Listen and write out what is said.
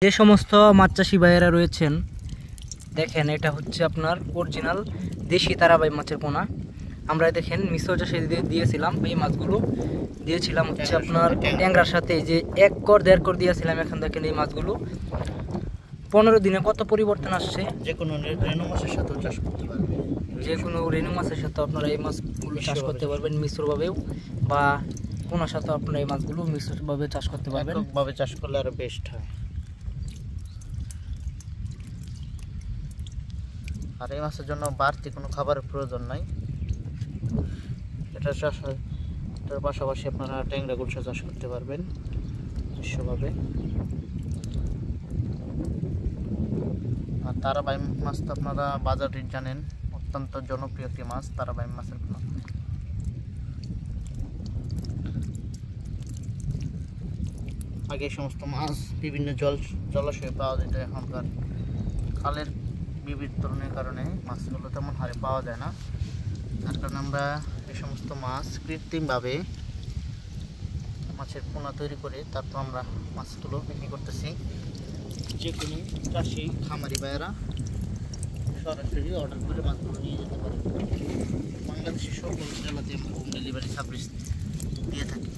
যে সমস্ত মাছ চাষি ভাইয়েরা রয়েছেন, দেখেন এটা হচ্ছে আপনার অরিজিনাল দেশি তারাবাই মাছের পোনা। আমরা দেখেন মিশ্র চাষে দিয়েছিলাম, এই মাছগুলো দিয়েছিলাম হচ্ছে আপনার ট্যাংরার সাথে, যে 1 কর 1.5 কর দিয়েছিলাম। এখন দেখেন এই মাছগুলো 15 দিনে কত পরিবর্তন আসছে। যে কোনো রেনু মাছের সাথেও চাষ করতে পারবেন, যে কোনো রেনু মাছের সাথে আপনারা এই মাছগুলো চাষ করতে পারবেন মিশ্রভাবেও, বা পোনার সাথে আপনারা এই মাছগুলো মিশ্রভাবে চাষ করতে পারবেন। এককভাবে চাষ করলে আরো বেস্ট হয়। আর এই মাছের জন্য বাড়তি কোনো খাবারের প্রয়োজন নাই। এটা চাষ হয়, এটার পাশাপাশি আপনারা ট্যাংরা গুলশা চাষ করতে পারবেন বিশ্বভাবে। আর তারাবাই মাছ তো আপনারা বাজারে জানেন, অত্যন্ত জনপ্রিয় একটি মাছ তারাবাই মাছের পোনা। আগে এই সমস্ত মাছ বিভিন্ন জলাশয়ে পাওয়া যেত, এখনকার খালের বিবর্তনের কারণে মাছগুলো তেমন হারে পাওয়া যায় না। তার কারণে আমরা এই সমস্ত মাছ কৃত্রিমভাবে মাছের পোনা তৈরি করে তারপর আমরা মাছগুলো বিক্রি করতেছি। যে কোনো চাষি খামারি ভাইয়েরা সরাসরি অর্ডার করে মাছগুলো নিয়ে যেতে পারে। বাংলাদেশের সকল জেলাতে আমরা হোম ডেলিভারি সার্ভিস দিয়ে থাকি।